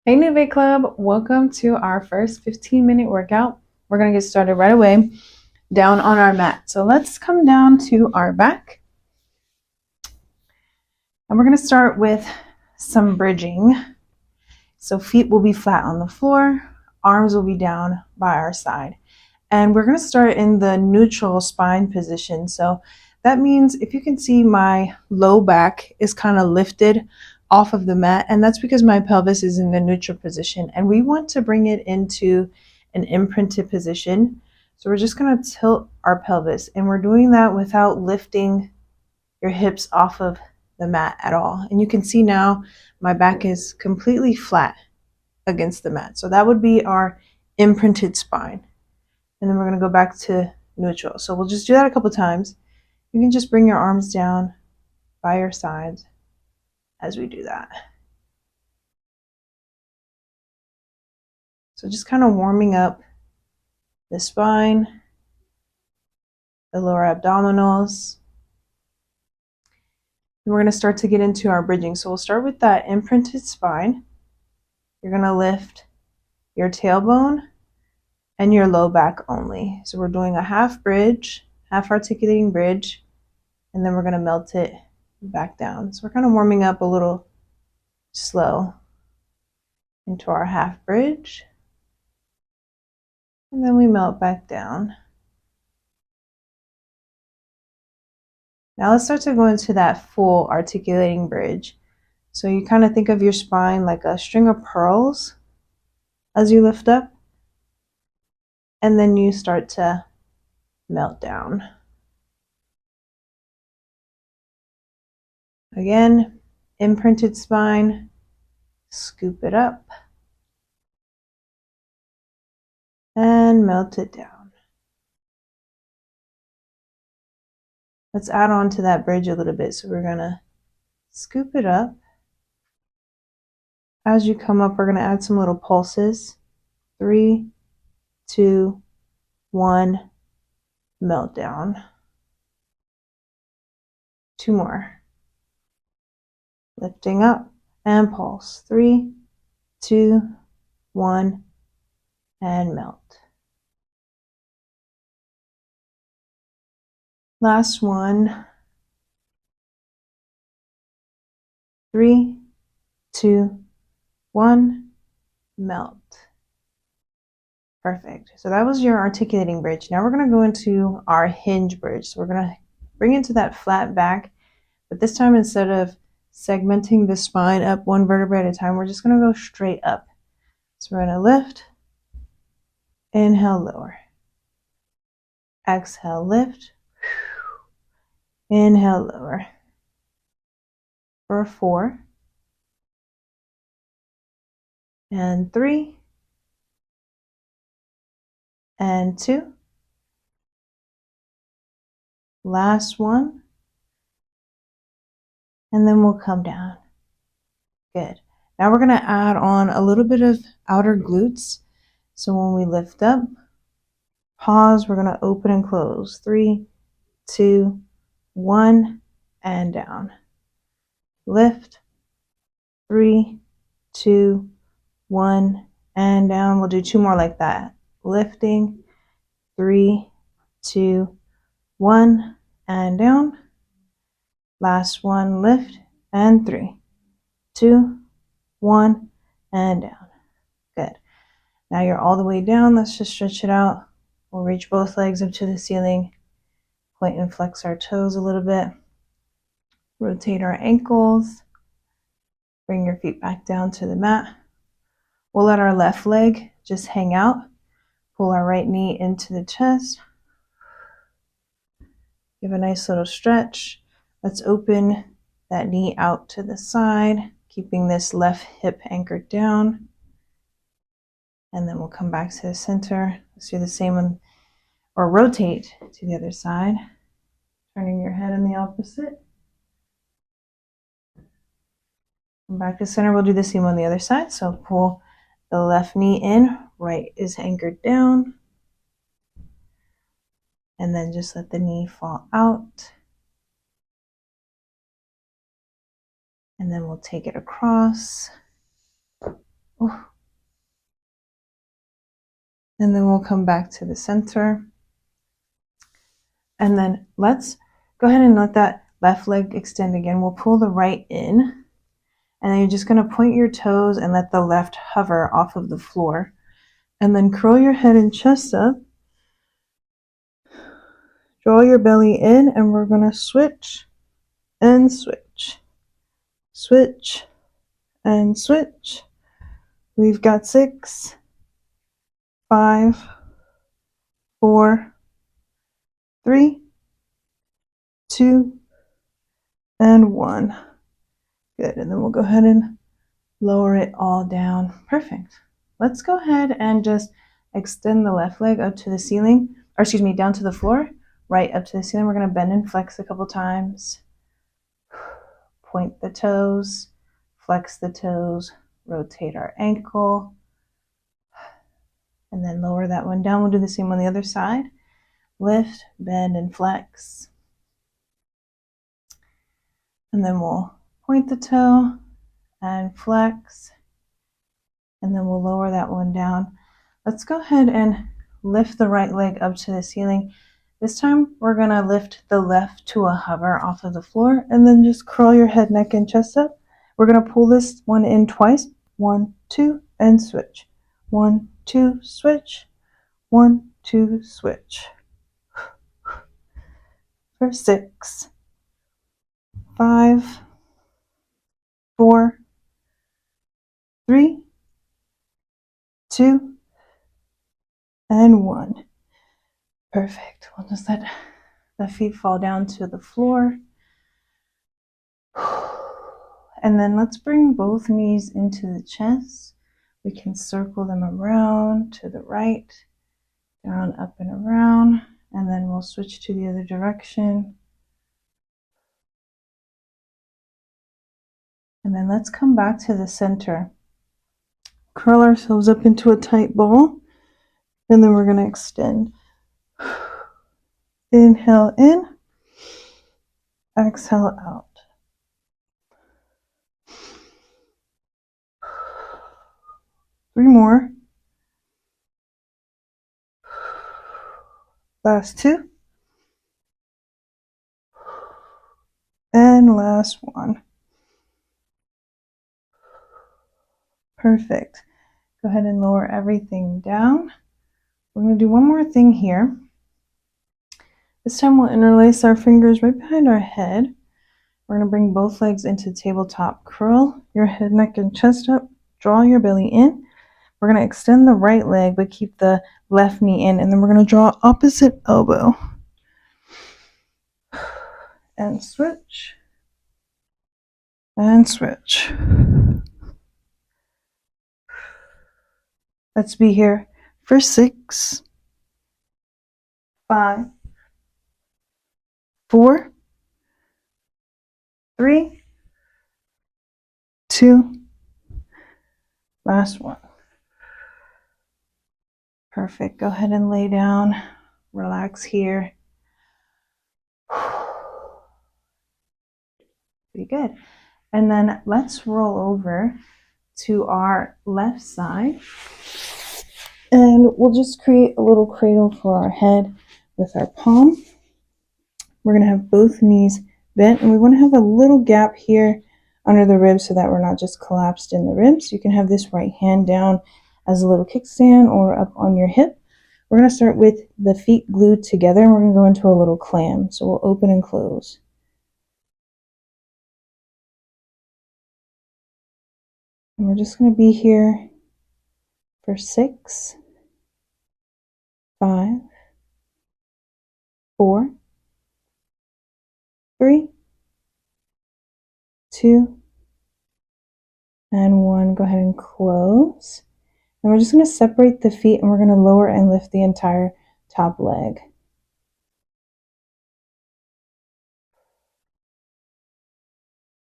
Hey NUVE Club, welcome to our first 15-minute workout. We're going to get started right away down on our mat. So let's come down to our back. And we're going to start with some bridging. So feet will be flat on the floor, arms will be down by our side. And we're going to start in the neutral spine position. So that means if you can see, my low back is kind of lifted off of the mat, and that's because my pelvis is in the neutral position, and we want to bring it into an imprinted position. So we're just going to tilt our pelvis, and we're doing that without lifting your hips off of the mat at all. And you can see now my back is completely flat against the mat. So that would be our imprinted spine. And then we're going to go back to neutral. So we'll just do that a couple times. You can just bring your arms down by your sides as we do that. So just kind of warming up the spine, the lower abdominals. And we're going to start to get into our bridging. So we'll start with that imprinted spine. You're going to lift your tailbone and your low back only. So we're doing a half bridge, half articulating bridge, and then we're going to melt it back down. So we're kind of warming up a little slow into our half bridge, and then we melt back down. Now let's start to go into that full articulating bridge. So you kind of think of your spine like a string of pearls as you lift up, and then you start to melt down. Again, imprinted spine, scoop it up and melt it down. Let's add on to that bridge a little bit. So we're going to scoop it up. As you come up, we're going to add some little pulses. 3, 2, 1, melt down. 2 more. Lifting up and pulse. 3, 2, 1, and melt. Last one. 3, 2, 1, melt. Perfect. So that was your articulating bridge. Now we're going to go into our hinge bridge. So we're going to bring into that flat back, but this time instead of segmenting the spine up one vertebrae at a time, we're just going to go straight up. So we're going to lift, inhale, lower. Exhale, lift. Inhale, lower. For 4 and 3 and 2. Last one. And then we'll come down. Good. Now we're going to add on a little bit of outer glutes. So when we lift up, pause, we're going to open and close. 3, 2, 1, and down. Lift. 3, 2, 1, and down. We'll do 2 more like that. Lifting. 3, 2, 1, and down. Last one, lift, and 3, 2, 1, and down. Good. Now you're all the way down. Let's just stretch it out. We'll reach both legs up to the ceiling. Point and flex our toes a little bit. Rotate our ankles. Bring your feet back down to the mat. We'll let our left leg just hang out. Pull our right knee into the chest. Give a nice little stretch. Let's open that knee out to the side, keeping this left hip anchored down. And then we'll come back to the center. Let's do the same one, or rotate to the other side, turning your head in the opposite. Come back to center. We'll do the same on the other side. So pull the left knee in, right is anchored down. And then just let the knee fall out. And then we'll take it across. Ooh. And then we'll come back to the center. And then let's go ahead and let that left leg extend again. We'll pull the right in. And then you're just going to point your toes and let the left hover off of the floor. And then curl your head and chest up. Draw your belly in, and we're going to switch and switch. Switch and switch. We've got 6, 5, 4, 3, 2, and 1. Good. And then we'll go ahead and lower it all down. Perfect. Let's go ahead and just extend the left leg up to the ceiling, or excuse me, down to the floor, right up to the ceiling. We're going to bend and flex a couple times. Point the toes, flex the toes, rotate our ankle, and then lower that one down. We'll do the same on the other side. Lift, bend, and flex. And then we'll point the toe and flex. And then we'll lower that one down. Let's go ahead and lift the right leg up to the ceiling. This time we're going to lift the left to a hover off of the floor, and then just curl your head, neck, and chest up. We're going to pull this one in twice. 1, 2, and switch. 1, 2, switch. 1, 2, switch. For 6, 5, 4, 3, 2, and 1. Perfect. We'll just let the feet fall down to the floor. And then let's bring both knees into the chest. We can circle them around to the right, down, up, and around. And then we'll switch to the other direction. And then let's come back to the center. Curl ourselves up into a tight ball. And then we're going to extend. Inhale in. Exhale out. Three more. Last 2. And last 1. Perfect. Go ahead and lower everything down. We're going to do one more thing here. This time we'll interlace our fingers right behind our head. We're going to bring both legs into tabletop. Curl your head, neck, and chest up. Draw your belly in. We're going to extend the right leg, but keep the left knee in. And then we're going to draw opposite elbow. And switch. And switch. Let's be here for 6, 5, 4, 3, 2, last 1. Perfect. Go ahead and lay down. Relax here. Pretty good. And then let's roll over to our left side. And we'll just create a little cradle for our head with our palm. We're going to have both knees bent, and we want to have a little gap here under the ribs so that we're not just collapsed in the ribs. You can have this right hand down as a little kickstand or up on your hip. We're going to start with the feet glued together, and we're going to go into a little clam. So we'll open and close. And we're just going to be here for 6, 5, 4, 3, 2, and 1. Go ahead and close. And we're just going to separate the feet, and we're going to lower and lift the entire top leg.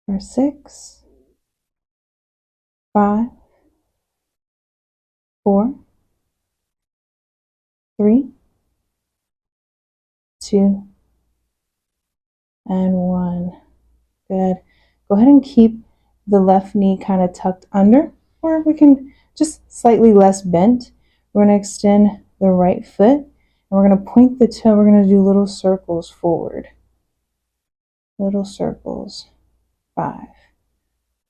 For 6, 5, 4, 3, 2, and 1. Good. Go ahead and keep the left knee kind of tucked under, or we can just slightly less bent. We're going to extend the right foot, and we're going to point the toe. We're going to do little circles forward. Little circles. 5,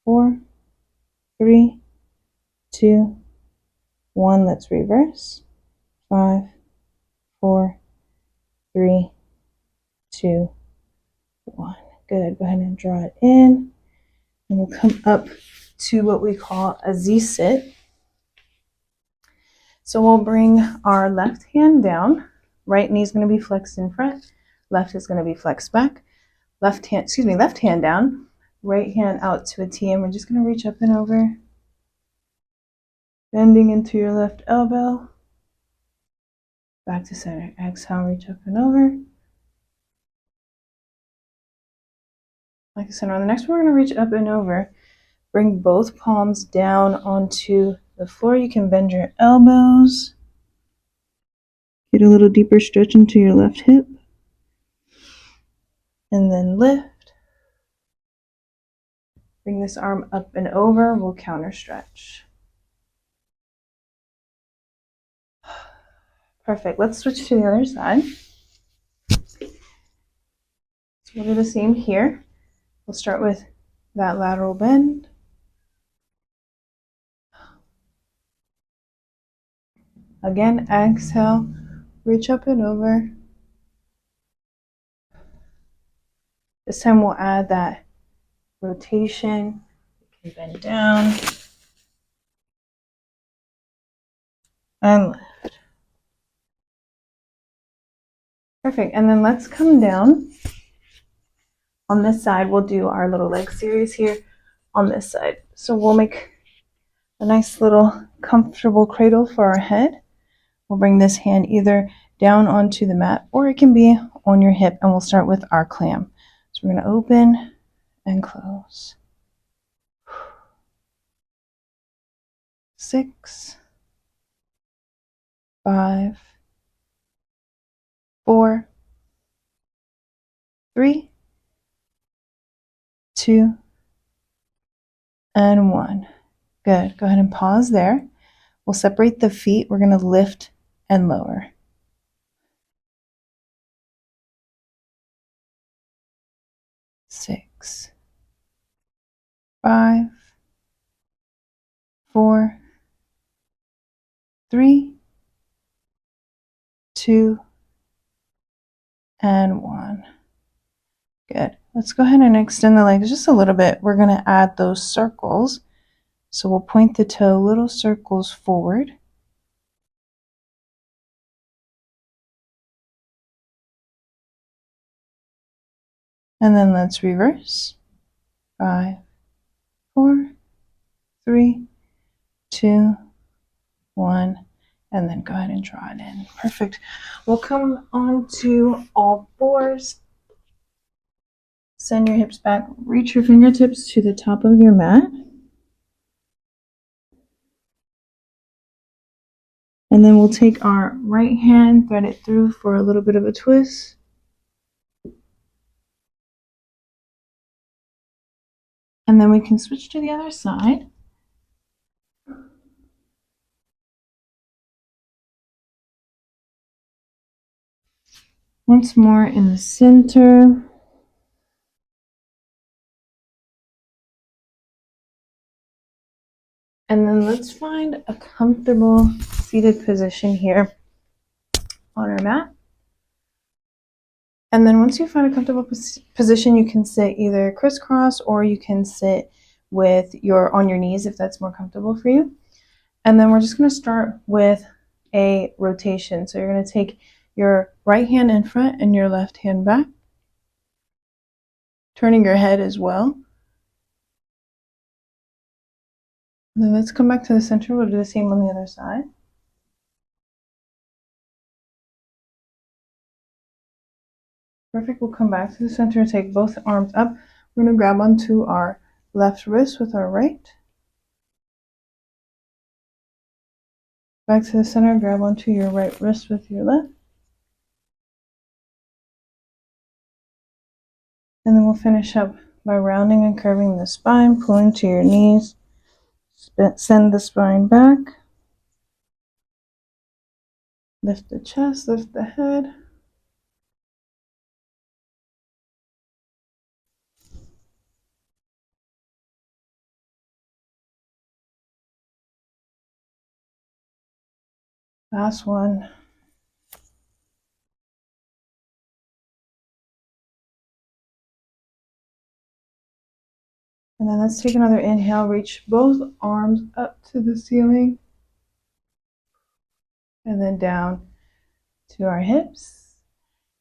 4, 3, 2, 1. Let's reverse. 5, 4, 3, 2, 1. Good. Go ahead and draw it in. And we'll come up to what we call a Z-sit. So we'll bring our left hand down. Right knee is going to be flexed in front. Left is going to be flexed back. Left hand down. Right hand out to a T, and we're just going to reach up and over. Bending into your left elbow. Back to center. Exhale, reach up and over. Back to center. On the next one, we're going to reach up and over. Bring both palms down onto the floor. You can bend your elbows. Get a little deeper stretch into your left hip. And then lift. Bring this arm up and over. We'll counter stretch. Perfect. Let's switch to the other side. So we'll do the same here. We'll start with that lateral bend. Again, exhale, reach up and over. This time we'll add that rotation. You can bend down and lift. Perfect. And then let's come down. On this side, we'll do our little leg series here on this side. So we'll make a nice little comfortable cradle for our head. We'll bring this hand either down onto the mat or it can be on your hip, and we'll start with our clam. So we're going to open and close. 6, 5, 4, 3, 2, and 1. Good. Go ahead and pause there. We'll separate the feet. We're going to lift and lower. 6, 5, 4, 3, 2, and 1. Good. Let's go ahead and extend the legs just a little bit. We're going to add those circles. So we'll point the toe, little circles forward. And then let's reverse. 5, 4, 3, 2, 1. And then go ahead and draw it in. Perfect. We'll come on to all fours. Send your hips back. Reach your fingertips to the top of your mat. And then we'll take our right hand, thread it through for a little bit of a twist. And then we can switch to the other side. Once more in the center. And then let's find a comfortable seated position here on our mat. And then once you find a comfortable position, you can sit either crisscross or you can sit with on your knees if that's more comfortable for you. And then we're just going to start with a rotation. So you're going to take your right hand in front and your left hand back, turning your head as well. And then let's come back to the center. We'll do the same on the other side. Perfect. We'll come back to the center, take both arms up. We're going to grab onto our left wrist with our right. Back to the center, grab onto your right wrist with your left. And then we'll finish up by rounding and curving the spine, pulling to your knees. Send the spine back. Lift the chest, lift the head. Last one. And then let's take another inhale, reach both arms up to the ceiling. And then down to our hips.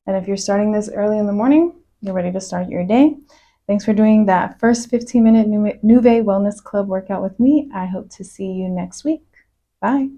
And if you're starting this early in the morning, you're ready to start your day. Thanks for doing that first 15-minute NUVE Wellness Club workout with me. I hope to see you next week. Bye.